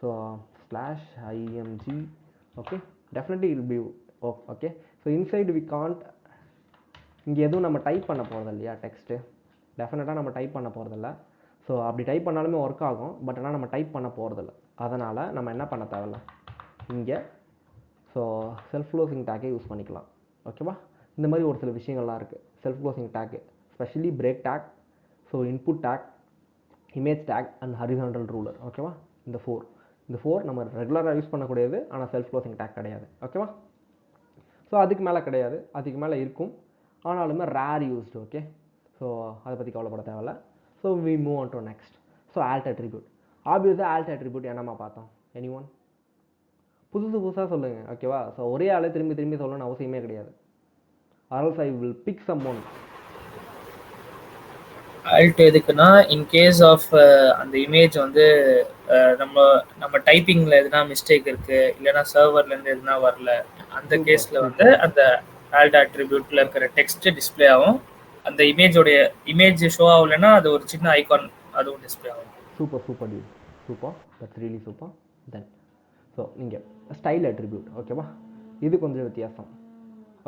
So /img. Okay, definitely it will be work. Okay, so inside we can't, இங்கே எதுவும் நம்ம type பண்ண போகிறது இல்லையா, டெக்ஸ்ட்டு டெஃபினட்டாக நம்ம type பண்ண போகிறதில்ல. ஸோ அப்படி டைப் பண்ணாலுமே ஒர்க் ஆகும், பட் ஆனால் நம்ம டைப் பண்ண போகிறதில்ல. அதனால் நம்ம என்ன பண்ண தேவையில்ல, இங்கே ஸோ செல்ஃப் க்ளோசிங் டேக்கே யூஸ் பண்ணிக்கலாம். ஓகேவா? இந்த மாதிரி ஒரு சில விஷயங்கள்லாம் இருக்குது self closing tag, specially break tag, so input tag, image tag and horizontal ruler. ஓகேவா? இந்த ஃபோர் நம்ம ரெகுலராக யூஸ் பண்ணக்கூடியது, ஆனால் செல்ஃப் க்ளோசிங் டேக் கிடையாது. ஓகேவா? ஸோ அதுக்கு மேலே கிடையாது, அதுக்கு மேலே இருக்கும், ஆனாலுமே ரேர் யூஸ்டு. ஓகே, ஸோ அதை பற்றி கவலைப்பட தேவையில்ல. So we move on to next. So alt attribute. ஆப்வியஸாக ஆல்ட் அட்ரிபியூட் என்னமா பார்த்தோம்? எனிஒன் புதுசாக சொல்லுங்கள். ஓகேவா? ஸோ ஒரே ஆளை திரும்பி சொல்லணும்னு அவசியமே கிடையாது. Else I will pick someone. Alt எதுக்குன்னா இன்கேஸ் ஆஃப் அந்த இமேஜ் வந்து நம்ம டைப்பிங்கில் எதுனா மிஸ்டேக் இருக்குது, இல்லைனா சர்வர்லேருந்து எதுனா வரல, அந்த கேஸில் வந்து அந்த ஆல்ட் அட்ரிபியூட்டில் இருக்கிற டெக்ஸ்ட் டிஸ்பிளே ஆகும். அந்த இமேஜ் ஷோ ஆகலைன்னா அது ஒரு சின்ன ஐகான் அதுவும் டிஸ்பிளே ஆகும். Super to super, that's really super. Then so இங்கே ஸ்டைல் அட்ரிபியூட் ஓகேவா, இது கொஞ்சம் வித்தியாசம்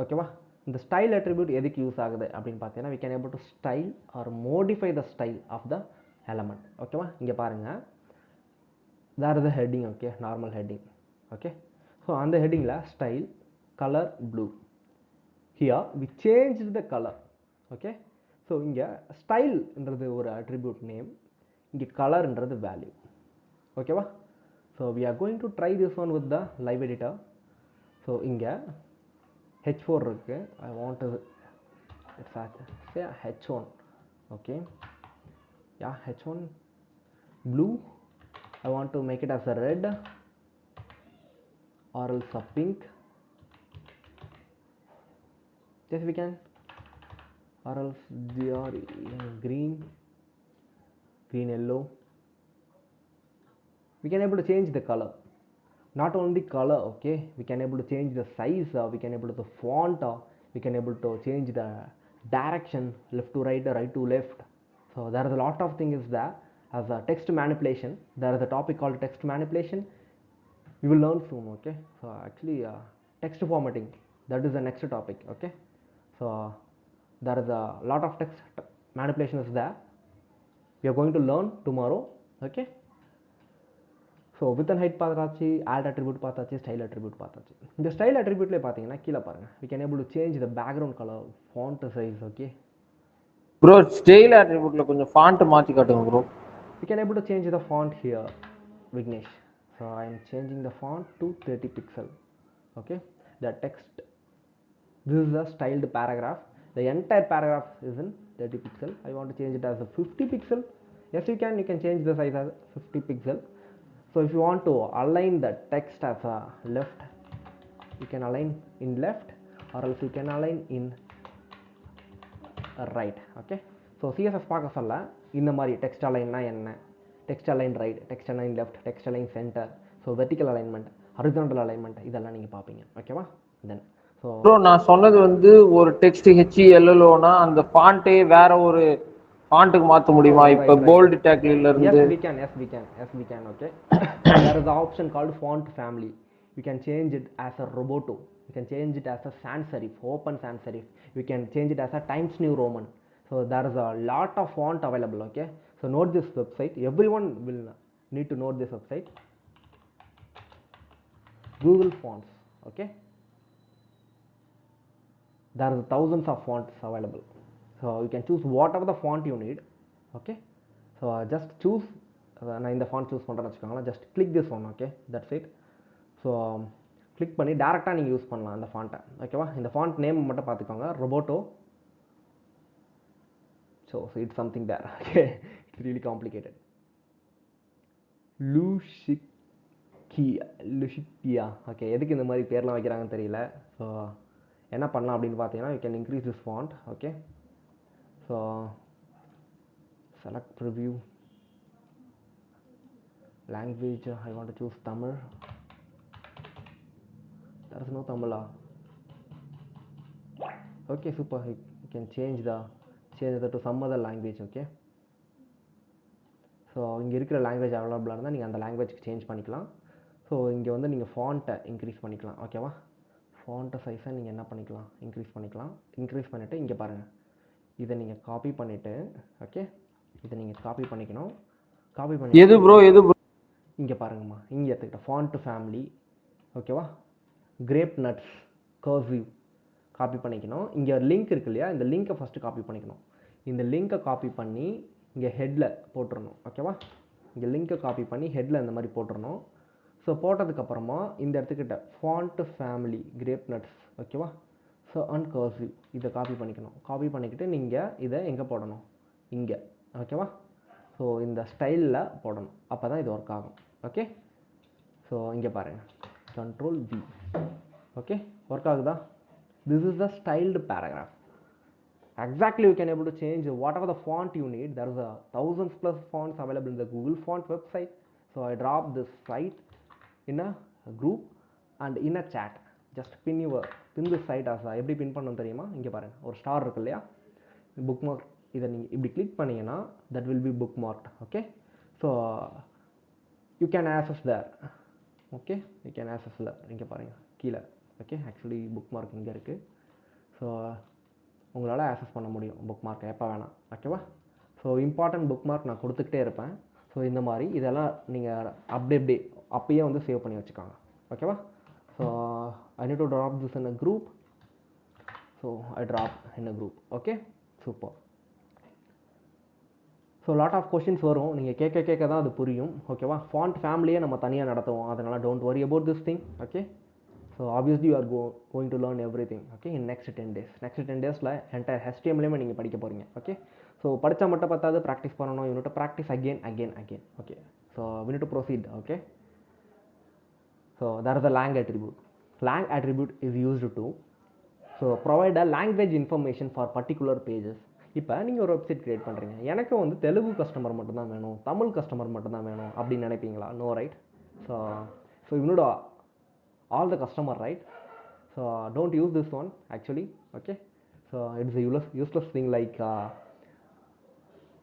ஓகேவா. இந்த ஸ்டைல் அட்ரிபியூட் எதுக்கு யூஸ் ஆகுது அப்படின்னு பார்த்தீங்கன்னா, we can able to style or modify the style of the element ஓகேவா. இங்கே பாருங்கள், there is a heading okay, normal heading okay. So அந்த ஹெட்டிங்கில் style colour blue, here we changed the color okay. So இங்கே ஸ்டைல்ன்றது ஒரு attribute name, இங்கே கலர்ன்றது வேல்யூ ஓகேவா. So we are going to try this one with the live editor. So இங்கே h4 இருக்கு, I want to say h1 okay, yeah h1 blue, I want to make it as a red or else a pink, yes we can, or else they are green yellow. We can able to change the color, not only color okay, we can able to change the size, we can able to font, we can able to change the direction, left to right, right to left. So there is a lot of things there as a text manipulation. There is a topic called text manipulation, we will learn soon okay. So actually text formatting, that is the next topic okay. So there is a lot of text manipulation is there, we are going to learn tomorrow okay. So width and height பார்த்தாச்சு, alt attribute பார்த்தாச்சு, style attribute பார்த்தாச்சு. இந்த style அட்ரிபியூட்லேயே பார்த்தீங்கன்னா கீழே பாருங்கள், we can able to change the background color, font size okay. Bro style அட்ரிபியூட்ல கொஞ்சம் font மாத்தி காட்டுங்க bro. We can able to change the font here Vignesh. So I am changing the font to 30 pixel okay. The text, this is a styled paragraph, the entire paragraph is in 30 pixel, I want to change it as a 50 pixel. Yes you can change the size as 50 pixel. So if you want to align the text as a left, you can align in left or else you can align in right okay. So CSS பார்க்க சொல்ல இந்த மாதிரி text alignனா என்ன, text align right, text align left, text align center, so vertical alignment, horizontal alignment, இதெல்லாம் நீங்க பாப்பீங்க ஓகேவா. தென் so bro நான் சொன்னது வந்து ஒரு டெக்ஸ்ட் HELLOனா அந்த ஃபாண்ட்டே வேற ஒரு ஃபாண்ட்டுக்கு மாற்ற முடியுமா? இப்போ போல்டு டேக்ல இருந்து yes we can okay. There is an option called font family, you can change it as a Roboto, you can change it as a sans serif, open sans serif, you can change it as a Times New Roman. So there is a lot of font available okay. So note this website, everyone will need to note this website, Google Fonts okay. There are thousands of fonts available, so you can choose whatever the font you need okay. So just choose, நான் இந்த font choose பண்ணுறேன்னு வச்சுக்கோங்களேன், just click this one okay, that's it. So click பண்ணி டேரெக்டாக நீங்கள் use பண்ணலாம் அந்த ஃபாண்ட்டை ஓகேவா. இந்த ஃபாண்ட் நேம் மட்டும் பார்த்துக்கோங்க, Roboto. So it's something there okay, it's really complicated. லுஷிக்கியா ஓகே, எதுக்கு இந்த மாதிரி பேர்லாம் வைக்கிறாங்கன்னு தெரியல. ஸோ என்ன பண்ணலாம் அப்படின்னு பார்த்தீங்கன்னா, you can increase this font okay. So select preview language, I want to choose Tamil. There is no Tamil. Okay, super. You can change that to some other language okay. So இங்கே இருக்கிற language அவைலபிளாக இருந்தால் நீங்கள் அந்த லாங்குவேஜ்க்கு change பண்ணிக்கலாம். So இங்கே வந்து நீங்கள் ஃபாண்ட்டை இன்க்ரீஸ் பண்ணிக்கலாம் ஓகேவா. ஃபாண்ட்டை சைஸை நீங்கள் என்ன பண்ணிக்கலாம், இன்க்ரீஸ் பண்ணிக்கலாம். இன்க்ரீஸ் பண்ணிவிட்டு இங்கே பாருங்கள், இதை நீங்கள் காப்பி பண்ணிவிட்டு ஓகே, இதை நீங்கள் காப்பி பண்ணிக்கணும். காப்பி பண்ணி எது ப்ரோ இங்கே பாருங்கம்மா, இங்கே எடுத்துக்கிட்ட ஃபாண்ட் ஃபேமிலி ஓகேவா, கிரேப் நட்ஸ் கர்சிவ் காப்பி பண்ணிக்கணும். இங்கே லிங்க் இருக்கு இல்லையா, இந்த லிங்க்கை ஃபஸ்ட்டு காப்பி பண்ணிக்கணும். இந்த லிங்க்கை காப்பி பண்ணி இங்கே ஹெட்டில் போட்டுடணும் ஓகேவா. இங்கே லிங்க்கை காப்பி பண்ணி ஹெட்டில் இந்த மாதிரி போட்டுடணும். ஸோ போட்டதுக்கப்புறமா இந்த இடத்துக்கிட்ட ஃபாண்ட் ஃபேமிலி கிரேப் நட்ஸ் ஓகேவா, ஸோ அண்ட் கர்சிவ் இதை காப்பி பண்ணிக்கணும். காப்பி பண்ணிக்கிட்டு நீங்கள் இதை எங்கே போடணும், இங்கே ஓகேவா. ஸோ இந்த ஸ்டைலில் போடணும், அப்போ தான் இது ஒர்க் ஆகும் ஓகே. ஸோ இங்கே பாருங்கள், Control V ஓகே, ஒர்க் ஆகுதா. This is the styled paragraph. Exactly, you can able to change whatever the font you need. There is a thousands plus fonts available in the Google Font website. So I drop this site in a group and in a chat. Just pin this site as எப்படி பின் பண்ணணும் தெரியுமா, இங்கே பாருங்க ஒரு star இருக்கு இல்லையா, book mark, இதை நீங்கள் இப்படி கிளிக் பண்ணீங்கன்னா that will be bookmarked okay. So you can access there okay you can ஆக்சஸில் இங்கே பாருங்கள் கீழே. ஓகே ஆக்சுவலி புக் மார்க் இங்கே இருக்குது. ஸோ உங்களால் ஆக்சஸ் பண்ண முடியும் புக் மார்க்கை எப்போ வேணாம். ஓகேவா? ஸோ இம்பார்ட்டன்ட் புக் மார்க் நான் கொடுத்துக்கிட்டே இருப்பேன். ஸோ இந்த மாதிரி இதெல்லாம் நீங்கள் அப்படி அப்பயே வந்து சேவ் பண்ணி வச்சுக்கோங்க. ஓகேவா? So I need to drop this in a group. So I drop in a group. Okay super. So lot of questions வரும், நீங்கள் கேட்க தான் அது புரியும். ஓகேவா? ஃபாண்ட் ஃபேமிலியே நம்ம தனியாக நடத்துவோம், அதனால் don't worry about this thing. Okay so obviously you are going to learn everything. Okay in next 10 days. Next 10 daysல என்டையர் HTML நீங்கள் படிக்க போகிறீங்க. ஓகே ஸோ படித்தா மட்டும் பார்த்தாது, ப்ராக்டிஸ் பண்ணணும். You need to practice again. Okay so we need to proceed. Okay so that is the lang attribute. Lang attribute is used to provide a language information for particular pages. இப்போ நீங்கள் ஒரு website create பண்ணுறீங்க, எனக்கு வந்து Telugu customer மட்டும்தான் வேணும், Tamil customer மட்டும்தான் வேணும் அப்படின்னு நினைப்பீங்களா? No, right? So you need all the customer, right? So don't use this one actually. Okay so it's a useless thing like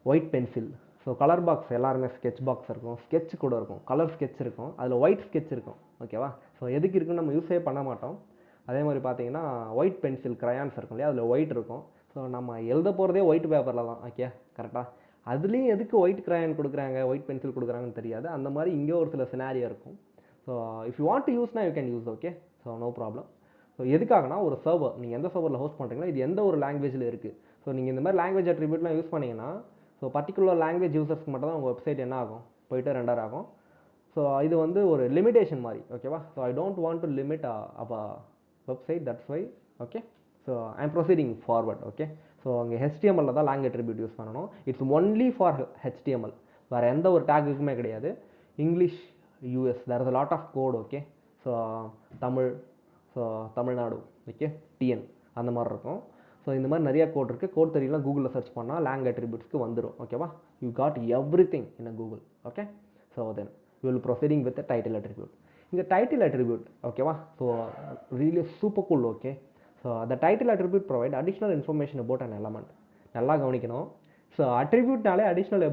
white pencil. So colour box எல்லாருமே ஸ்கெட்ச் பாக்ஸ் இருக்கும், sketch கூட இருக்கும், colour sketch இருக்கும், அதில் white sketch இருக்கும். ஓகேவா? So எதுக்கு இருக்குன்னு நம்ம யூஸே பண்ண மாட்டோம். அதே மாதிரி பார்த்தீங்கன்னா ஒயிட் பென்சில் க்ரையான்ஸ் இருக்கும் இல்லையா, அதில் ஒயிட் இருக்கும். ஸோ நம்ம எழுத போகிறதே ஒயிட் பேப்பரில் தான். ஓகே கரெக்டாக? அதுலேயும் எதுக்கு ஒயிட் க்ரையான் கொடுக்குறாங்க, ஒயிட் பென்சில் கொடுக்குறாங்கன்னு தெரியாது. அந்த மாதிரி இங்கே ஒரு சில சினாரியோ இருக்கும். So if you want to யூஸ்னா you can use. Okay so no problem. So எதுக்காகனா ஒரு சர்வர் நீங்கள் எந்த சர்வரில் ஹோஸ்ட் பண்ணுறீங்களோ இது எந்த ஒரு லாங்குவேஜில் இருக்குது. ஸோ நீங்கள் இந்த மாதிரி லாங்குவேஜ் அட்ரிபியூட்லாம் யூஸ் பண்ணிங்கன்னா ஸோ பர்டிகுலர் லாங்குவேஜ் யூசர்ஸ்க்கு மட்டும் தான் உங்கள் வெப்சைட் என்ன ஆகும், போய்ட்டு ரெண்டர் ஆகும். ஸோ இது வந்து ஒரு லிமிடேஷன் மாதிரி. ஓகேவா? So I don't want to limit website, that's why. Okay so I am proceeding forward. Okay so அங்கே HTML தான் லாங் அட்ரிபியூட் யூஸ் பண்ணணும். இட்ஸ் ஒன்லி ஃபார் HTML, வேறு எந்த ஒரு டேக்குக்குமே கிடையாது. English US there is a lot of code. Okay so Tamil, so Tamil Nadu, okay TN அந்த மாதிரி இருக்கும். ஸோ இந்த மாதிரி நிறைய கோட் இருக்குது. கோட் தெரியலாம், கூகுளில் சர்ச் பண்ணால் லாங் அட்ரிபியூட்ஸ்க்கு வந்துடும். ஓகேவா? You got everything in Google. Okay so then you will proceeding with title attribute. இந்த டைட்டில் அட்ரிபியூட் ஓகேவா? So really super cool. Okay so அந்த title attribute provide additional information about an element. நல்லா கவனிக்கணும். So அட்ரிபியூட்னாலே additional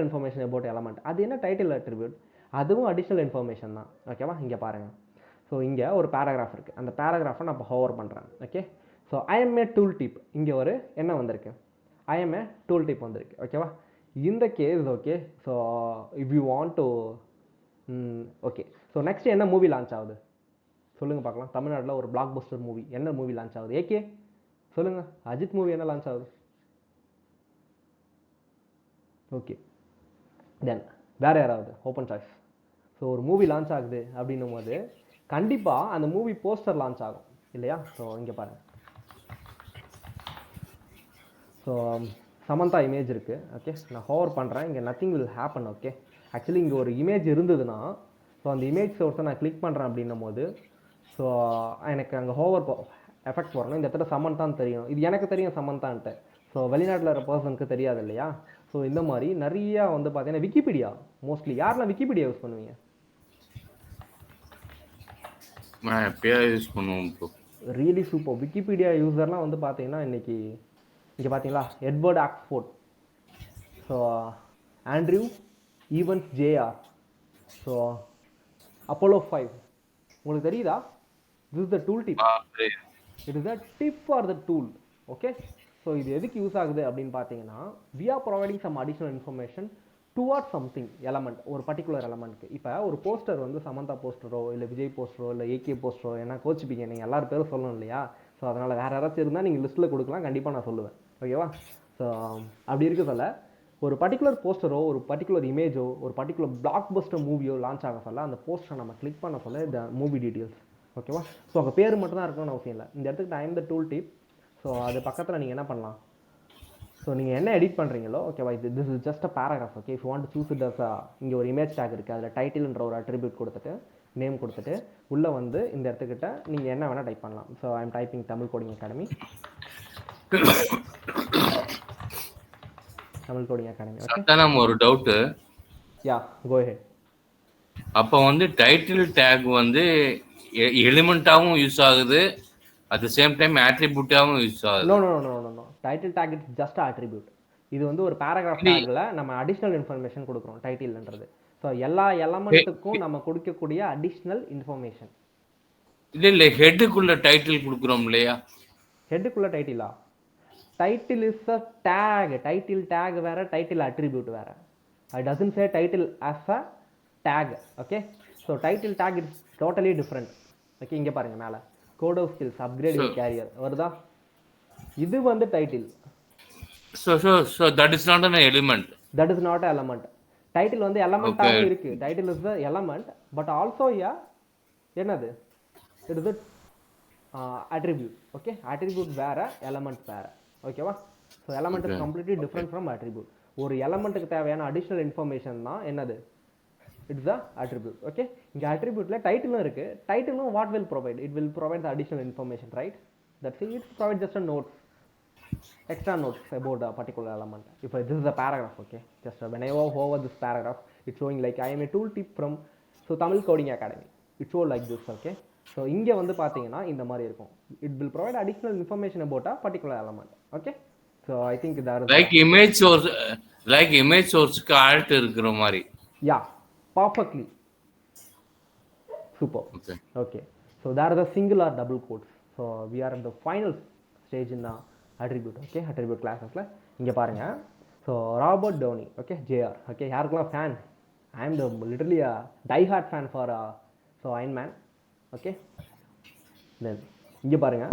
information about element. அது என்ன title attribute? அதுவும் additional information தான். ஓகேவா? இங்கே பாருங்கள். ஸோ இங்கே ஒரு பேராகிராஃப் இருக்குது, அந்த பேராகிராஃபை நான் இப்போ ஹோவர் பண்ணுறேன். Okay so I am a tool tip, இங்கே ஒரு என்ன வந்திருக்கு, I am a tool tip வந்திருக்கு. ஓகேவா? இந்த case okay so if you want to okay so next என்ன மூவி லான்ச் ஆகுது சொல்லுங்கள் பார்க்கலாம். தமிழ்நாட்டில் ஒரு பிளாக் பஸ்டர் மூவி, என்ன மூவி லான்ச் ஆகுது? ஏகே சொல்லுங்கள். அஜித் மூவி என்ன லான்ச் ஆகுது? ஓகே தென் வேறு யாராவது ஓப்பன் சாய்ஸ். ஸோ ஒரு மூவி லான்ச் ஆகுது அப்படின்னும் போது கண்டிப்பாக அந்த மூவி போஸ்டர் லான்ச் ஆகும் இல்லையா? ஸோ இங்கே பாருங்கள். ஸோ சமந்தா இமேஜ் இருக்குது. ஓகே நான் ஹோவர் பண்ணுறேன், இங்கே nothing will happen. Okay actually இங்கே ஒரு இமேஜ் இருந்ததுன்னா ஸோ அந்த இமேஜ் சோர்ஸை நான் கிளிக் பண்ணுறேன் அப்படின்னும் போது ஸோ எனக்கு அங்கே ஹோவர் எஃபெக்ட் வரணும். இந்த இடத்துல சமந்தான்னு தெரியும், இது எனக்கு தெரியும் சமந்தான்ட்டு. ஸோ வெளிநாட்டில் இருக்கிற பர்சனுக்கு தெரியாது இல்லையா? ஸோ இந்த மாதிரி நிறையா வந்து பார்த்தீங்கன்னா விக்கிபீடியா, மோஸ்ட்லி யாரெல்லாம் விக்கிபீடியா யூஸ் பண்ணுவீங்க? யூஸ் பண்ணுவோம். Really super. விக்கிபீடியா யூசர்லாம் வந்து பார்த்தீங்கன்னா இன்றைக்கி இங்கே பார்த்தீங்களா, Edward Oxford, so Andrew Evans JR, so Apollo 5. உங்களுக்கு தெரியுதா? This is the tool tip. It is the tip for the tool. Okay so இது எதுக்கு யூஸ் ஆகுது அப்படின்னு பார்த்தீங்கன்னா we are providing some additional information towards something element, ஒரு particular எலமெண்ட்க்கு. இப்போ ஒரு போஸ்டர் வந்து சமந்தா போஸ்டரோ இல்லை விஜய் போஸ்டரோ இல்லை AK போஸ்டரோ என்ன கோச்சிப்பீங்க நீங்கள், எல்லாரும் பேரும் சொல்லணும் இல்லையா? ஸோ அதனால் வேறு யாராச்சும் இருந்தால் நீங்கள் லிஸ்ட்டில் கொடுக்கலாம், கண்டிப்பாக நான் சொல்லுவேன். ஓகேவா? ஸோ அப்படி இருக்க சொல்ல ஒரு பர்டிகுலர் போஸ்டரோ ஒரு பர்டிகுலர் இமேஜோ ஒரு பர்டிகுலர் பிளாக் பஸ்டர் மூவியோ லான்ச் ஆக சொல்ல அந்த போஸ்டரை நம்ம கிளிக் பண்ண சொல்ல இந்த மூவி டீட்டெயில்ஸ். ஓகேவா? ஸோ அங்கே பேர் மட்டும் தான் இருக்கணும்னு அவசியம் இல்லை. இந்த இடத்துக்கு I am the tool tip. So அது பக்கத்தில் நீங்கள் என்ன பண்ணலாம், ஸோ நீங்கள் என்ன எடிட் பண்ணுறீங்களோ ஓகேவா, இது this is just a paragraph. Okay if you want to choose it as இங்கே ஒரு இமேஜ் டேக் இருக்குது, அதில் டைட்டில்ன்ற ஒரு அட்ரிபியூட் கொடுத்துட்டு நேம் கொடுத்துட்டு உள்ளே வந்து இந்த இடத்துக்கிட்ட நீங்கள் என்ன வேணால் டைப் பண்ணலாம். So I M typing Tamil coding academy. Tamil coding academy. Okay நம்ம ஒரு டவுட்டு. யா கோ ஹெட். அப்போ வந்து டைட்டில் டேக் வந்து எலிமெண்ட்டாகவும் யூஸ் ஆகுது, அட் த சேம் டைம் ஆட்ரிபியூட்டாகவும் யூஸ் ஆகுது. No no no no no title tag it's just attribute. இது வந்து ஒரு பேராகிராஃப் டேக்ல நம்ம அடிஷ்னல் இன்ஃபர்மேஷன் கொடுக்குறோம் டைட்டில்ன்றது. ஸோ எல்லா எலமெண்ட்டுக்கும் நம்ம கொடுக்கக்கூடிய அடிஷ்னல் இன்ஃபர்மேஷன். இல்ல ஹெட்டுக்குள்ள டைட்டில் கொடுக்குறோம் இல்லையா? ஹெட்டுக்குள்ள டைட்டிலா? Title is a tag. Title tag வேற, டைட்டில் அட்ரிபியூட் வேற. I doesn't say title as a tag. ஓகே, so title tag is totally different. Okay, இங்கே பாருங்க மேலே code of skills upgrade your career வருதா? இது வந்து title. So that is not an element. That is not an element. Title வந்து எலமெண்ட்டாகவும் இருக்கு. Title is the element, but also என்னது, it is attribute. Okay, attribute வேற, எலமெண்ட் வேற. ஓகேவா? So element is completely different from attribute. ஒரு எலமெண்ட்டுக்கு தேவையான அடிஷ்னல் இன்ஃபர்மேஷன் தான் என்னது, இட்ஸ் த அட்ரிபியூட். ஓகே, இங்கே அட்ரிபியூட்ல டைட்டிலும் இருக்கு. டைட்டிலும் what will provide, it will provide the additional information, right? That's it provide just a notes, extra notes about a particular element. If this is a paragraph, okay, just when I hover this paragraph, it's showing like I am a tooltip from Tamil Coding Academy. It show like this, okay. So இங்க வந்து பாத்தீங்கன்னா இந்த மாதிரி இருக்கும். It will provide additional information about a particular element, okay. So I think there is like image source க்கு alt இருக்குற மாதிரி. Yeah, perfectly super. Okay, so there is a single or double quotes. So we are at the final stage in the attribute. Okay, attribute classes-ல இங்க பாருங்க. So Robert Downey, okay, J R. Okay, யாருக்கெல்லாம் fan? I am the literally die hard fan for Iron Man. Okay, then இங்கே பாருங்க.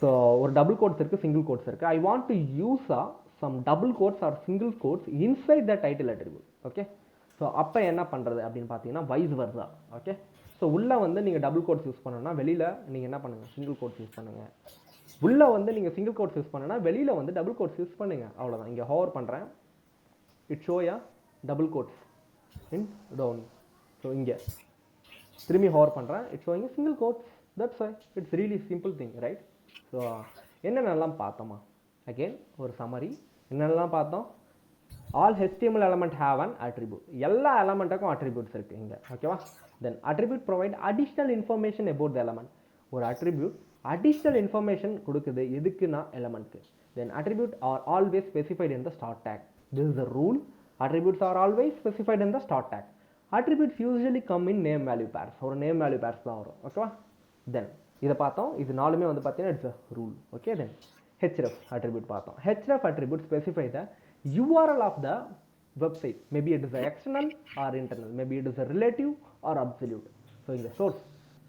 So ஒரு double quotes இருக்குது, single quotes இருக்குது. I want to use some double quotes or single quotes inside the title attribute. Okay, so அப்போ என்ன பண்ணுறது அப்படின்னு பார்த்தீங்கன்னா வைஸ் வர்ஸா. ஓகே, ஸோ உள்ளே வந்து நீங்கள் டபுள் கோட்ஸ் யூஸ் பண்ணணும்னா வெளியில் நீங்கள் என்ன பண்ணுங்கள், சிங்கிள் கோட்ஸ் யூஸ் பண்ணுங்கள். உள்ள வந்து நீங்கள் சிங்கிள் கோட்ஸ் யூஸ் பண்ணனா வெளியில் வந்து டபுள் கோட்ஸ் யூஸ் பண்ணுங்க. அவ்வளோதான். இங்கே ஹோவர் பண்ணுறேன், இட் ஷோயா double quotes in down. So இங்கே திரும்பி ஹோவர் பண்ணுறேன், it showing single quotes. That's why it's really simple thing, right? So என்னென்னலாம் பார்த்தோமா? அகெயின் ஒரு சம்மரி. என்னென்னலாம் பார்த்தோம்? All HTML element have an attribute. எல்லா எலமெண்ட்டுக்கும் அட்ரிபியூட்ஸ் இருக்குது இங்கே. ஓகேவா? Then attribute provide additional information about the element. ஒரு அட்ரிபியூட் அடிஷ்னல் இன்ஃபர்மேஷன் கொடுக்குது எதுக்குன்னா எலமெண்ட்க்கு. Then attribute are always specified in the start tag. This is the rule. Attributes are always specified in the start tag. Attributes usually come in name value pairs. ஒரு name value pairs தான் வரும். ஓகேவா? தென் இதை பார்த்தோம். இது நாலுமே வந்து பார்த்தீங்கன்னா it's a rule. Okay, then href attribute பார்த்தோம். href attribute specify the URL of the website. Maybe it is a external or internal, maybe it is a relative or absolute. So இந்த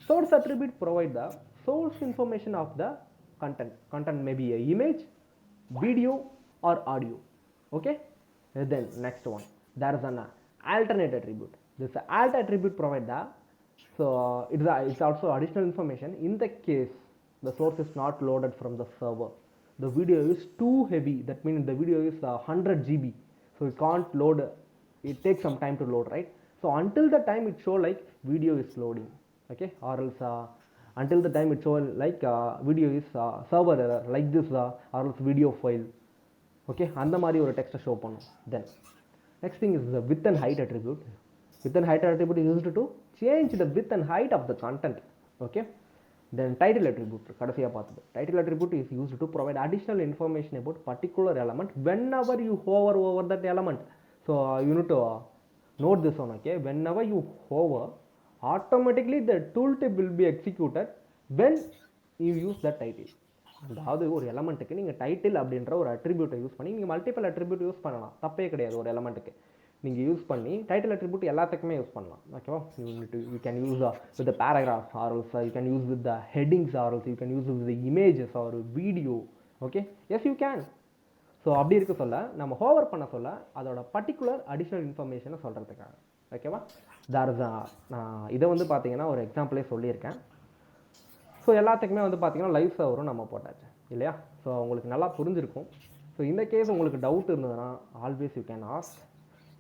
source attribute provide the source information of the content. Content may be a image, video or audio. Okay, then next one, there is an alternate attribute. This alt attribute provide the, so it's also additional information in the case the source is not loaded from the server. The video is too heavy, that means the video is 100 GB, so it can't load, it takes some time to load, right? So until the time it show like video is loading, okay, or else until the time it show like video is server error like this, or else video file. Okay, அந்த மாதிரி ஒரு டெக்ஸ்ட்டை show பண்ணும். Then next thing is the width and height attribute. Width and height attribute is used to change the width and height of the content. Okay, then title attribute கடைசியாக பார்த்தது. Title attribute is used to provide additional information about particular element whenever you hover over that element. So you need to note this one. Okay, whenever you hover, automatically the tooltip will be executed when you use the title. அதாவது ஒரு எலமெண்ட்டுக்கு நீங்கள் title அப்படின்ற ஒரு அட்ரிபியூட்டை use பண்ணி நீங்கள் multiple attribute use பண்ணலாம், தப்பே கிடையாது. ஒரு எலமெண்ட்டுக்கு நீங்கள் யூஸ் பண்ணி டைட்டில் அட்ரிபியூட் எல்லாத்துக்குமே யூஸ் பண்ணலாம். ஓகேவா? You can use with paragraph, or also you can use with the headings, or also you can use with the images or video. Okay, yes you can. So அப்படி இருக்க சொல்ல நம்ம hover பண்ண சொல்ல அதோட பர்டிகுலர் அடிஷ்னல் இன்ஃபர்மேஷனை சொல்கிறதுக்காக. ஓகேவா? நான் இதை வந்து பார்த்தீங்கன்னா ஒரு எக்ஸாம்பிளே சொல்லியிருக்கேன். ஸோ எல்லாத்துக்குமே வந்து பார்த்தீங்கன்னா லைவ் சர்வரும் நம்ம போட்டாச்சு இல்லையா? ஸோ உங்களுக்கு நல்லா புரிஞ்சிருக்கும். ஸோ இந்த கேஸ் உங்களுக்கு டவுட் இருந்ததுன்னா always you can ask.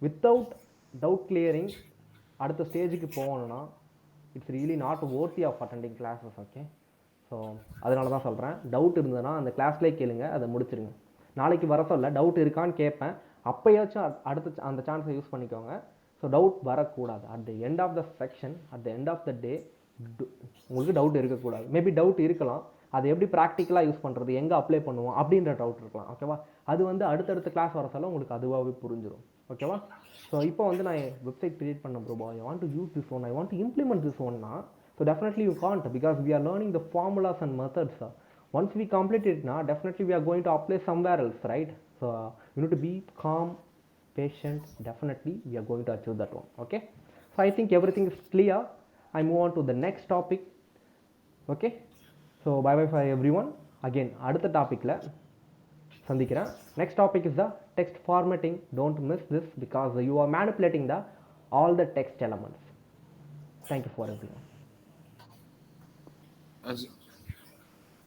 Without doubt clearing அடுத்த ஸ்டேஜுக்கு போகணுன்னா it's really not worthy of attending classes. Okay, so அதனால தான் சொல்கிறேன். டவுட் இருந்ததுன்னா அந்த கிளாஸ்லேயே கேளுங்க, அதை முடிச்சிருங்க. நாளைக்கு வர சொல்ல டவுட் இருக்கான்னு கேட்பேன், அப்போயாச்சும் அடுத்த அந்த சான்ஸை யூஸ் பண்ணிக்கோங்க. ஸோ டவுட் வரக்கூடாது. At the end of the section, at the end of the day உங்களுக்கு டவுட் இருக்கக்கூடாது. மேபி டவுட் இருக்கலாம், அதை எப்படி ப்ராக்டிக்கலாக யூஸ் பண்ணுறது, எங்கே அப்ளை பண்ணுவோம் அப்படின்ற டவுட் இருக்கலாம். ஓகேவா? அது வந்து அடுத்தடுத்த கிளாஸ் வர சொல்ல உங்களுக்கு அதுவாகவே புரிஞ்சிடும். ஓகேவா? ஸோ இப்போ வந்து நான் வெப்சைட் கிரியேட் பண்ண bro, I want to use this one, I want to implement this ஒன்னா, so definitely you can't because we are learning the formulas and methods. Once we complete இட்னா definitely we are going to apply somewhere else, right? So you need to be calm, patient, definitely we are going to achieve that one. Okay, so I think everything is clear. I move on to the next topic. Okay, so bye bye for everyone. Again அடுத்த டாபிக்ல சந்திக்கிறேன். Next topic is the text formatting. Don't miss this because you are manipulating the all the text elements. Thank you for everyone.